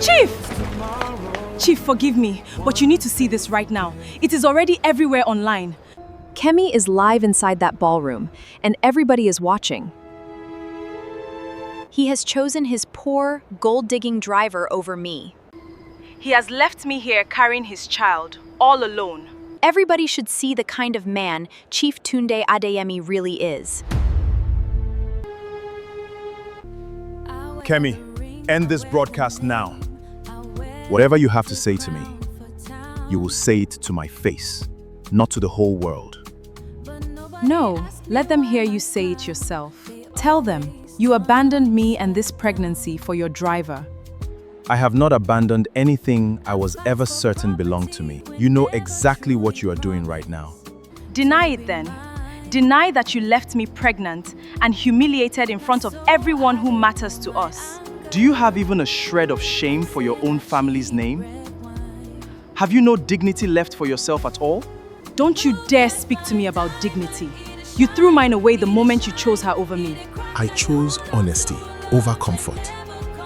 Chief! Chief, forgive me, but you need to see this right now. It is already everywhere online. Kemi is live inside that ballroom, and everybody is watching. He has chosen his poor, gold-digging driver over me. He has left me here carrying his child, all alone. Everybody should see the kind of man Chief Tunde Adeyemi really is. Kemi, end this broadcast now. Whatever you have to say to me, you will say it to my face, not to the whole world. No, let them hear you say it yourself. Tell them, you abandoned me and this pregnancy for your driver. I have not abandoned anything I was ever certain belonged to me. You know exactly what you are doing right now. Deny it then. Deny that you left me pregnant and humiliated in front of everyone who matters to us. Do you have even a shred of shame for your own family's name? Have you no dignity left for yourself at all? Don't you dare speak to me about dignity. You threw mine away the moment you chose her over me. I chose honesty over comfort.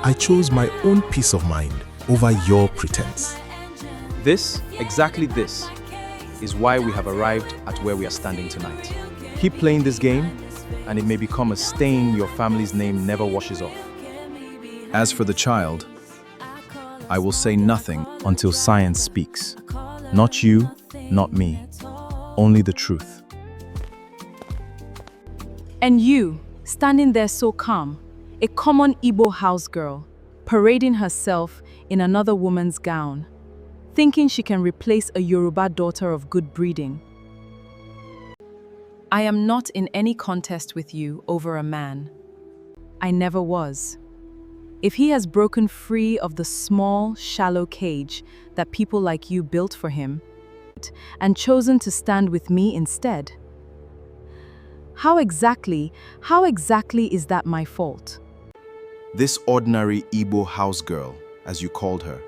I chose my own peace of mind over your pretense. Exactly this, is why we have arrived at where we are standing tonight. Keep playing this game, and it may become a stain your family's name never washes off. As for the child, I will say nothing until science speaks. Not you, not me, only the truth. And you, standing there so calm, a common Igbo house girl, parading herself in another woman's gown, thinking she can replace a Yoruba daughter of good breeding. I am not in any contest with you over a man. I never was. If he has broken free of the small, shallow cage that people like you built for him, and chosen to stand with me instead, how exactly is that my fault? This ordinary Igbo house girl, as you called her,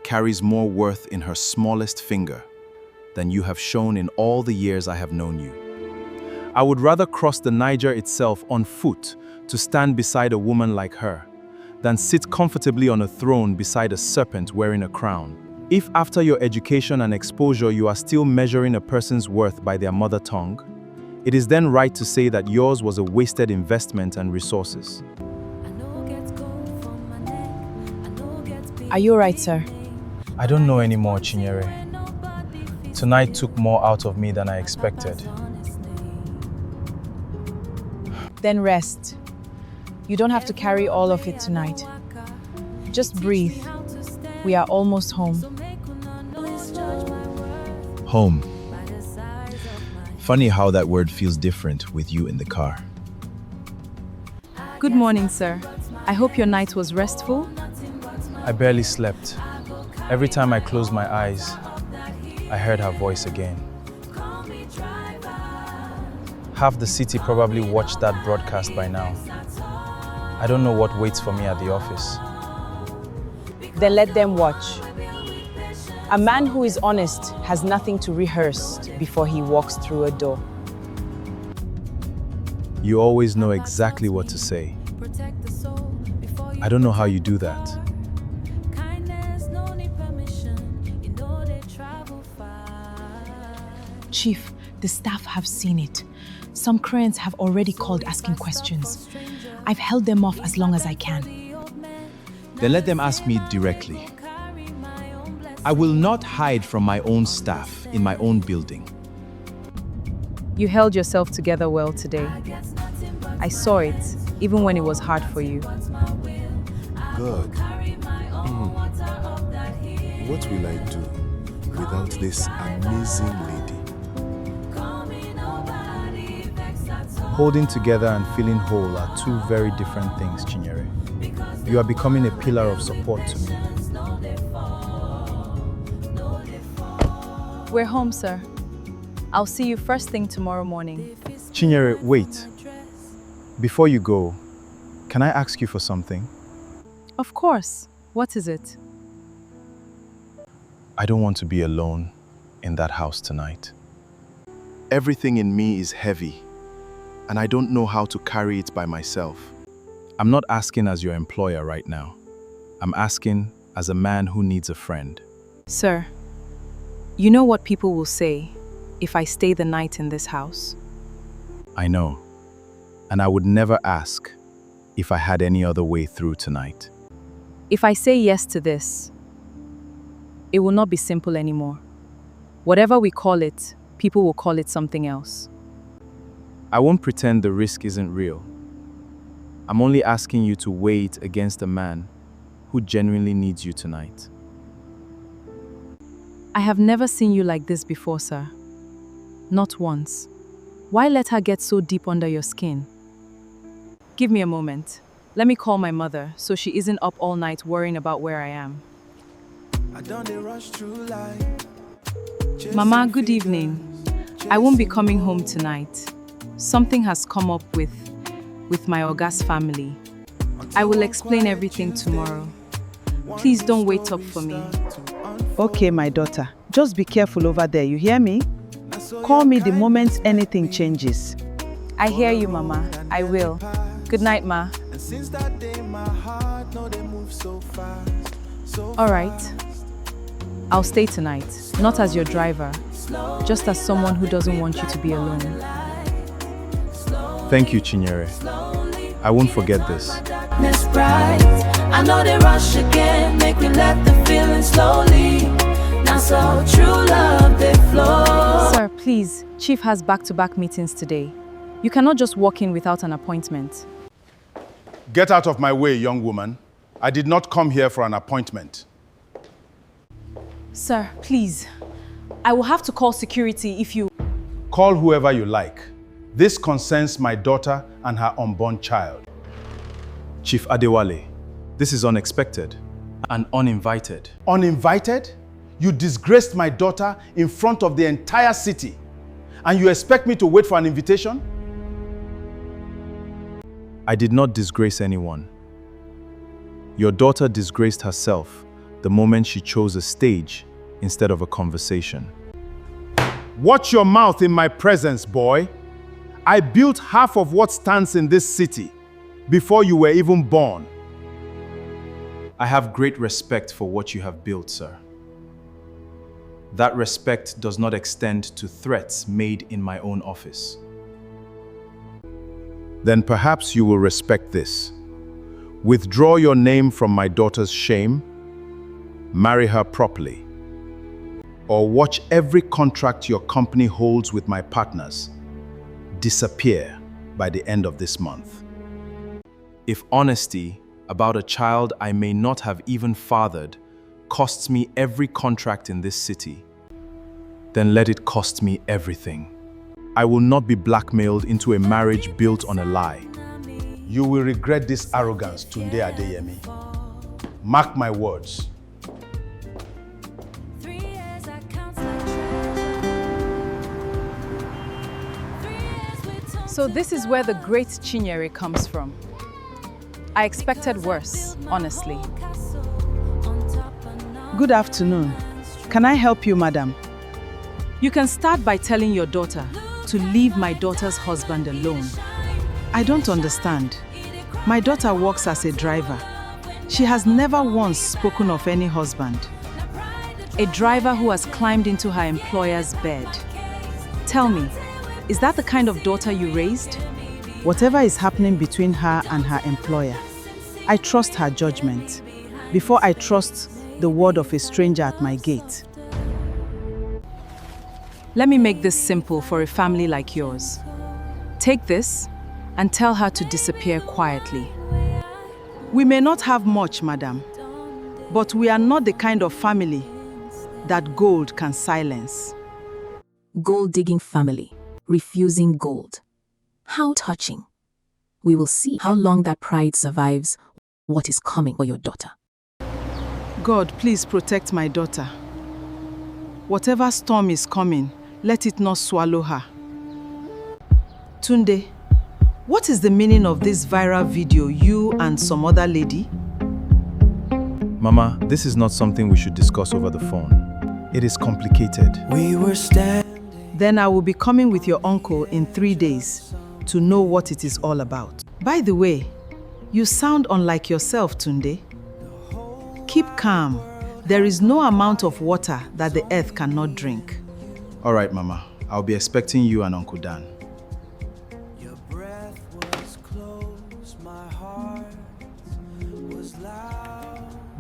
carries more worth in her smallest finger than you have shown in all the years I have known you. I would rather cross the Niger itself on foot to stand beside a woman like her than sit comfortably on a throne beside a serpent wearing a crown. If after your education and exposure you are still measuring a person's worth by their mother tongue, it is then right to say that yours was a wasted investment and resources. Are you right, sir? I don't know anymore, Chinyere. Tonight took more out of me than I expected. Then rest. You don't have to carry all of it tonight. Just breathe. We are almost home. Home. Funny how that word feels different with you in the car. Good morning, sir. I hope your night was restful. I barely slept. Every time I closed my eyes, I heard her voice again. Half the city probably watched that broadcast by now. I don't know what waits for me at the office. Then let them watch. A man who is honest has nothing to rehearse before he walks through a door. You always know exactly what to say. I don't know how you do that. Chief, the staff have seen it. Some clients have already called asking questions. I've held them off as long as I can. Then let them ask me directly. I will not hide from my own staff in my own building. You held yourself together well today. I saw it, even when it was hard for you. God. What will I do without this amazing lady? Holding together and feeling whole are two very different things, Chinyere. You are becoming a pillar of support to me. We're home, sir. I'll see you first thing tomorrow morning. Chinyere, wait. Before you go, can I ask you for something? Of course. What is it? I don't want to be alone in that house tonight. Everything in me is heavy, and I don't know how to carry it by myself. I'm not asking as your employer right now. I'm asking as a man who needs a friend. Sir, you know what people will say if I stay the night in this house? I know, and I would never ask if I had any other way through tonight. If I say yes to this, it will not be simple anymore. Whatever we call it, people will call it something else. I won't pretend the risk isn't real. I'm only asking you to weigh it against a man who genuinely needs you tonight. I have never seen you like this before, sir. Not once. Why let her get so deep under your skin? Give me a moment. Let me call my mother so she isn't up all night worrying about where I am. Mama, good evening. I won't be coming home tonight. Something has come up with my Oga's family. I will explain everything tomorrow. Please don't wait up for me. Okay, my daughter. Just be careful over there, you hear me? Call me the moment anything changes. I hear you, Mama. I will. Good night, Ma. All right. I'll stay tonight, not as your driver, just as someone who doesn't want you to be alone. Thank you, Chinyere. I won't forget this. I know they rush again, make me let the feeling slowly. Now so true love they flow. Sir, please, Chief has back-to-back meetings today. You cannot just walk in without an appointment. Get out of my way, young woman. I did not come here for an appointment. Sir, please. I will have to call security if you... Call whoever you like. This concerns my daughter and her unborn child. Chief Adewale, this is unexpected and uninvited. Uninvited? You disgraced my daughter in front of the entire city, and you expect me to wait for an invitation? I did not disgrace anyone. Your daughter disgraced herself the moment she chose a stage instead of a conversation. Watch your mouth in my presence, boy. I built half of what stands in this city before you were even born. I have great respect for what you have built, sir. That respect does not extend to threats made in my own office. Then perhaps you will respect this. Withdraw your name from my daughter's shame, marry her properly, or watch every contract your company holds with my partners disappear by the end of this month. If honesty about a child I may not have even fathered costs me every contract in this city, then let it cost me everything. I will not be blackmailed into a marriage built on a lie. You will regret this arrogance, Tunde Adeyemi. Mark my words. So this is where the great Chinyere comes from. I expected worse, honestly. Good afternoon. Can I help you, madam? You can start by telling your daughter to leave my daughter's husband alone. I don't understand. My daughter works as a driver. She has never once spoken of any husband. A driver who has climbed into her employer's bed. Tell me, is that the kind of daughter you raised? Whatever is happening between her and her employer, I trust her judgment before I trust the word of a stranger at my gate. Let me make this simple for a family like yours. Take this and tell her to disappear quietly. We may not have much, madam, but we are not the kind of family that gold can silence. Gold-digging family, refusing gold. How touching. We will see how long that pride survives what is coming for your daughter. God, please protect my daughter. Whatever storm is coming, let it not swallow her. Tunde, what is the meaning of this viral video you and some other lady? Mama, this is not something we should discuss over the phone. It is complicated. Then I will be coming with your uncle in 3 days to know what it is all about. By the way, you sound unlike yourself, Tunde. Keep calm. There is no amount of water that the earth cannot drink. All right, Mama. I'll be expecting you and Uncle Dan.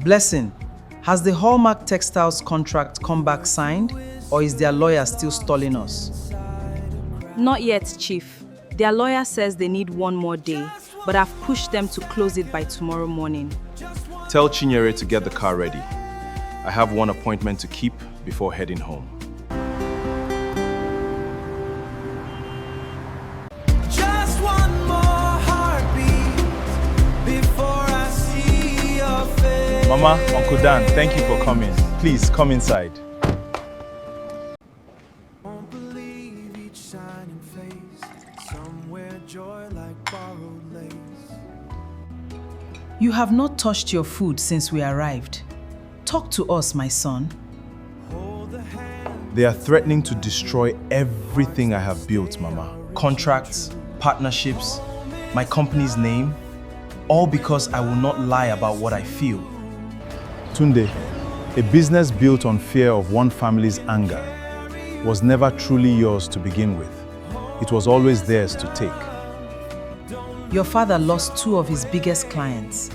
Blessing, has the Hallmark Textiles contract come back signed, or is their lawyer still stalling us? Not yet, Chief. Their lawyer says they need one more day, but I've pushed them to close it by tomorrow morning. Tell Chinyere to get the car ready. I have one appointment to keep before heading home. Just one more heartbeat before I see your face. Mama, Uncle Dan, thank you for coming. Please, come inside. Won't believe each shining face. Somewhere joy like borrowed lace. You have not touched your food since we arrived. Talk to us, my son. They are threatening to destroy everything I have built, Mama. Contracts, partnerships, my company's name, all because I will not lie about what I feel. Tunde, a business built on fear of one family's anger was never truly yours to begin with. It was always theirs to take. Your father lost 2 of his biggest clients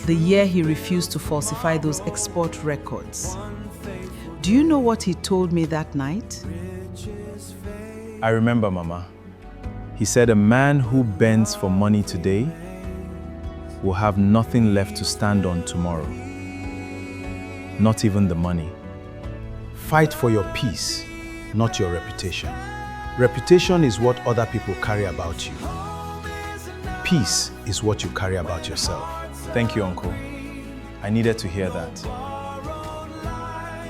the year he refused to falsify those export records. Do you know what he told me that night? I remember, Mama. He said a man who bends for money today will have nothing left to stand on tomorrow. Not even the money. Fight for your peace, not your reputation. Reputation is what other people carry about you. Peace is what you carry about yourself. Thank you, Uncle. I needed to hear that.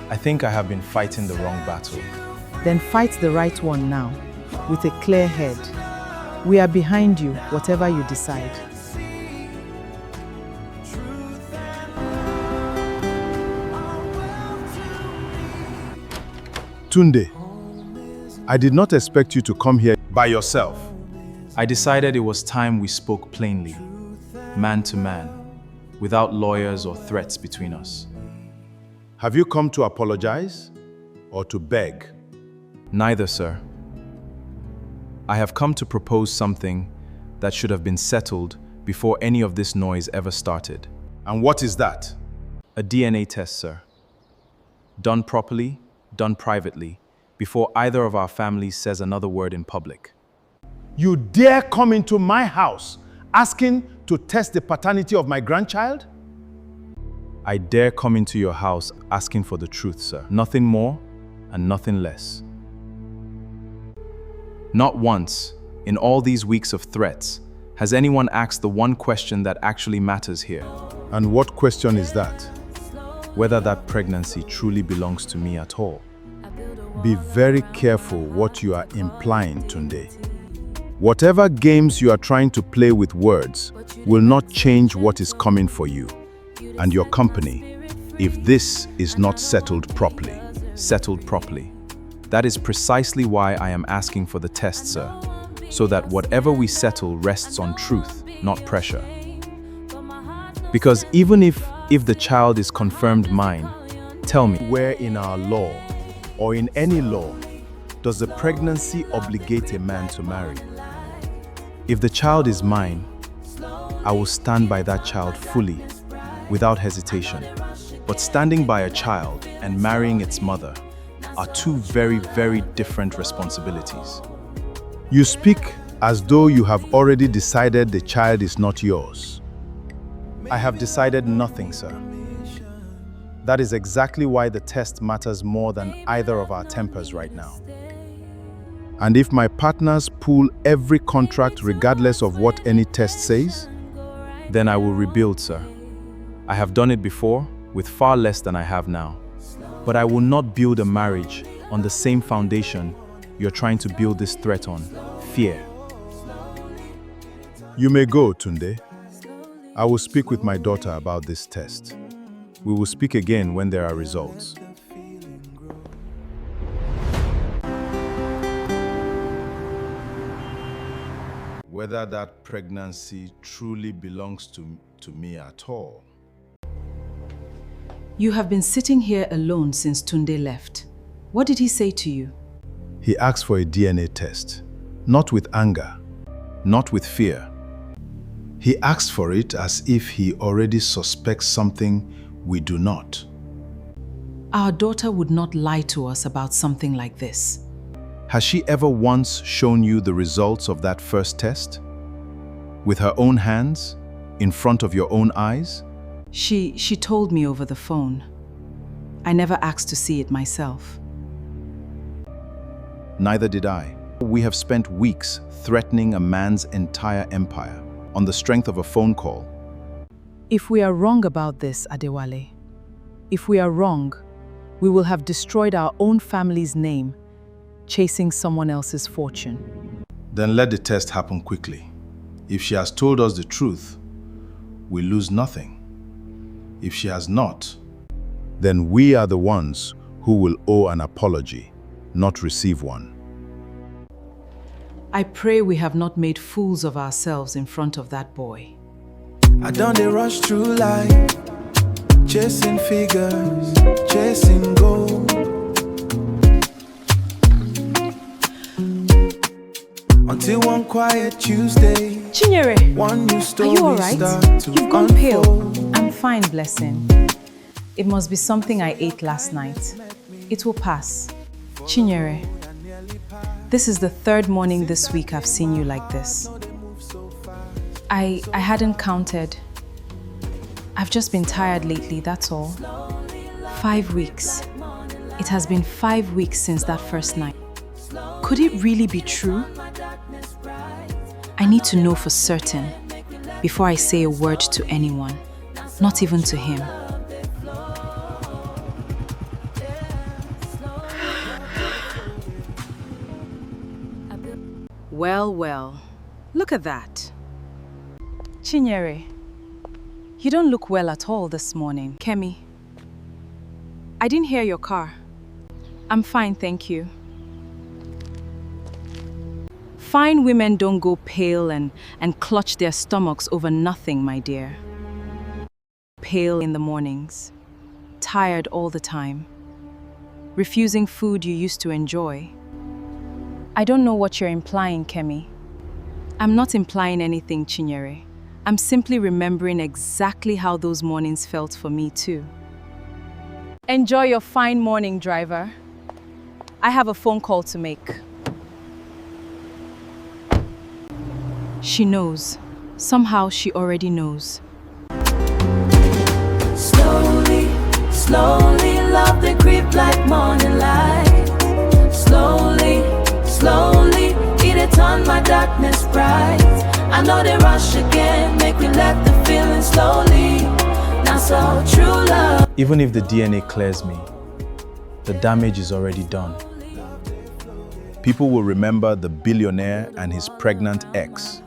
I think I have been fighting the wrong battle. Then fight the right one now, with a clear head. We are behind you, whatever you decide. Tunde, I did not expect you to come here by yourself. I decided it was time we spoke plainly, man to man, without lawyers or threats between us. Have you come to apologize or to beg? Neither, sir. I have come to propose something that should have been settled before any of this noise ever started. And what is that? A DNA test, sir. Done properly, done privately, before either of our families says another word in public. You dare come into my house asking to test the paternity of my grandchild? I dare come into your house asking for the truth, sir. Nothing more and nothing less. Not once, in all these weeks of threats, has anyone asked the one question that actually matters here. And what question is that? Whether that pregnancy truly belongs to me at all. Be very careful what you are implying, Tunde. Whatever games you are trying to play with words will not change what is coming for you and your company if this is not settled properly. Settled properly. That is precisely why I am asking for the test, sir, so that whatever we settle rests on truth, not pressure. Because even if the child is confirmed mine, tell me, where in our law or in any law does the pregnancy obligate a man to marry? If the child is mine, I will stand by that child fully, without hesitation. But standing by a child and marrying its mother are 2 very, very different responsibilities. You speak as though you have already decided the child is not yours. I have decided nothing, sir. That is exactly why the test matters more than either of our tempers right now. And if my partners pull every contract regardless of what any test says? Then I will rebuild, sir. I have done it before, with far less than I have now. But I will not build a marriage on the same foundation you're trying to build this threat on, fear. You may go, Tunde. I will speak with my daughter about this test. We will speak again when there are results. Whether that pregnancy truly belongs to me at all. You have been sitting here alone since Tunde left. What did he say to you? He asked for a DNA test, not with anger, not with fear. He asked for it as if he already suspects something we do not. Our daughter would not lie to us about something like this. Has she ever once shown you the results of that first test? With her own hands, in front of your own eyes? She told me over the phone. I never asked to see it myself. Neither did I. We have spent weeks threatening a man's entire empire on the strength of a phone call. If we are wrong about this, Adewale, if we are wrong, we will have destroyed our own family's name, chasing someone else's fortune. Then let the test happen quickly. If she has told us the truth, we lose nothing. If she has not, then we are the ones who will owe an apology, not receive one. I pray we have not made fools of ourselves in front of that boy. I done the rush through life, chasing figures, chasing gold. Until one quiet Tuesday, Chinyere, one new are story you alright? start to You've gone pale. unfold. I'm fine, blessing. It must be something I ate last night. It will pass. Chinyere, this is the third morning this week I've seen you like this. I hadn't counted. I've just been tired lately, that's all. 5 weeks. It has been 5 weeks since that first night. Could it really be true? I need to know for certain before I say a word to anyone, not even to him. Well, well, look at that. Chinyere, you don't look well at all this morning. Kemi, I didn't hear your car. I'm fine, thank you. Fine women don't go pale and clutch their stomachs over nothing, my dear. Pale in the mornings, tired all the time, refusing food you used to enjoy. I don't know what you're implying, Kemi. I'm not implying anything, Chinyere. I'm simply remembering exactly how those mornings felt for me too. Enjoy your fine morning, driver. I have a phone call to make. She knows. Somehow she already knows. Slowly, slowly, love they creep like morning light. Slowly, slowly, it turn my darkness bright. I know they rush again, make me let the feeling slowly. Now so true love. Even if the DNA clears me, the damage is already done. People will remember the billionaire and his pregnant ex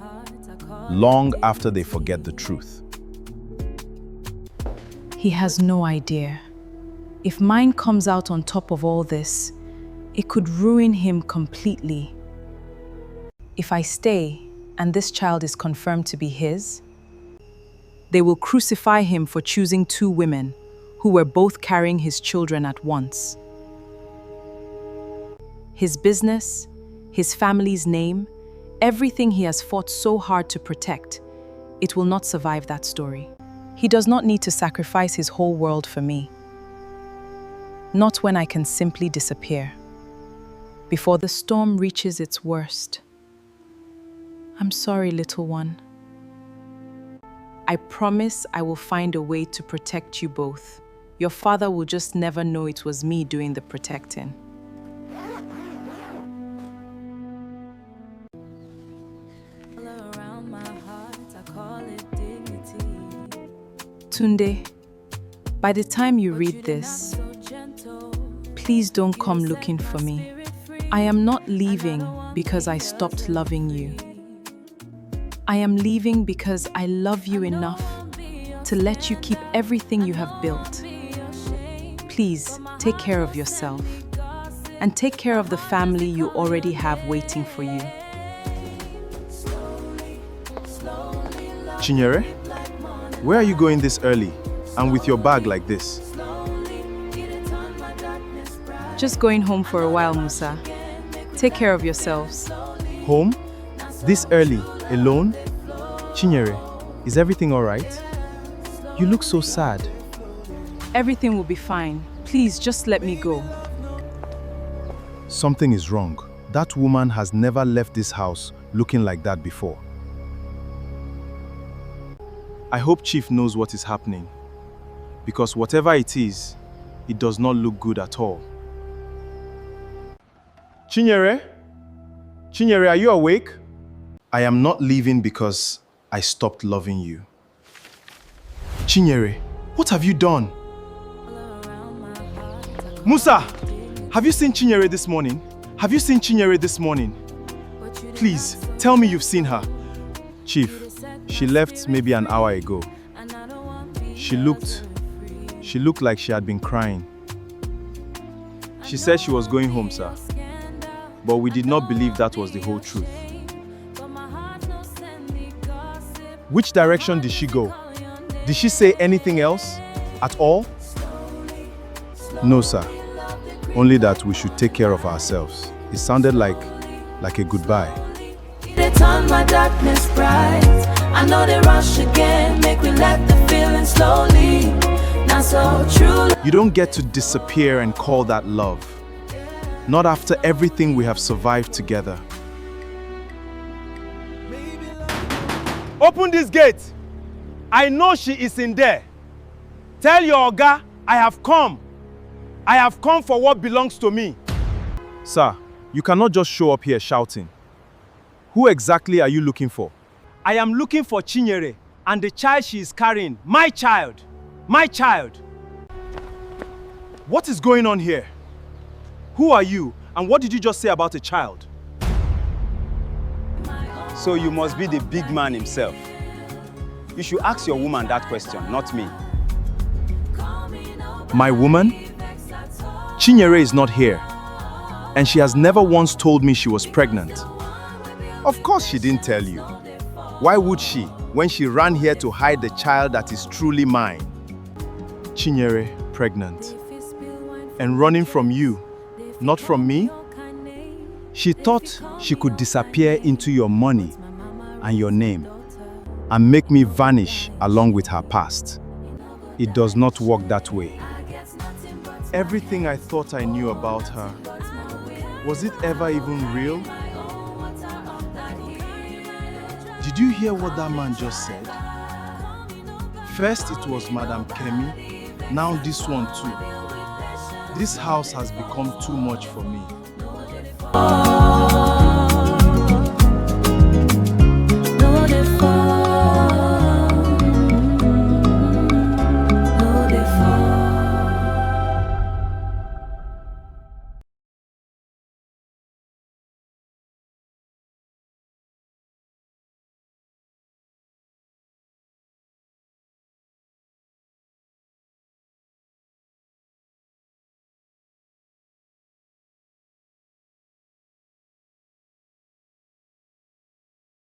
long after they forget the truth. He has no idea. If mine comes out on top of all this, it could ruin him completely. If I stay and this child is confirmed to be his, they will crucify him for choosing 2 women who were both carrying his children at once. His business, his family's name, everything he has fought so hard to protect, it will not survive that story. He does not need to sacrifice his whole world for me. Not when I can simply disappear, before the storm reaches its worst. I'm sorry, little one. I promise I will find a way to protect you both. Your father will just never know it was me doing the protecting. Tunde, by the time you read this, please don't come looking for me. I am not leaving because I stopped loving you. I am leaving because I love you enough to let you keep everything you have built. Please take care of yourself and take care of the family you already have waiting for you. Chinyere, where are you going this early and with your bag like this? Just going home for a while, Musa. Take care of yourselves. Home? This early? Alone? Chinyere, is everything all right? You look so sad. Everything will be fine. Please, just let me go. Something is wrong. That woman has never left this house looking like that before. I hope Chief knows what is happening. Because whatever it is, it does not look good at all. Chinyere? Chinyere, are you awake? I am not leaving because I stopped loving you. Chinyere, what have you done? Musa! Have you seen Chinyere this morning? Have you seen Chinyere this morning? Please, tell me you've seen her. Chief, she left maybe an hour ago. She looked like she had been crying. She said she was going home, sir. But we did not believe that was the whole truth. Which direction did she go? Did she say anything else? At all? No, sir. Only that we should take care of ourselves. It sounded like a goodbye. They turn my darkness bright. I know they rush again, make me let the feeling slowly. Not so true. You don't get to disappear and call that love. Not after everything we have survived together. Open this gate. I know she is in there. Tell your Oga, I have come. I have come for what belongs to me. Sir, you cannot just show up here shouting. Who exactly are you looking for? I am looking for Chinyere and the child she is carrying. My child. My child. What is going on here? Who are you and what did you just say about a child? So you must be the big man himself. You should ask your woman that question, not me. My woman? Chinyere is not here. And she has never once told me she was pregnant. Of course she didn't tell you. Why would she, when she ran here to hide the child that is truly mine? Chinyere, pregnant. And running from you, not from me? She thought she could disappear into your money and your name and make me vanish along with her past. It does not work that way. Everything I thought I knew about her, was it ever even real? Did you hear what that man just said? First it was Madam Kemi, now this one too. This house has become too much for me.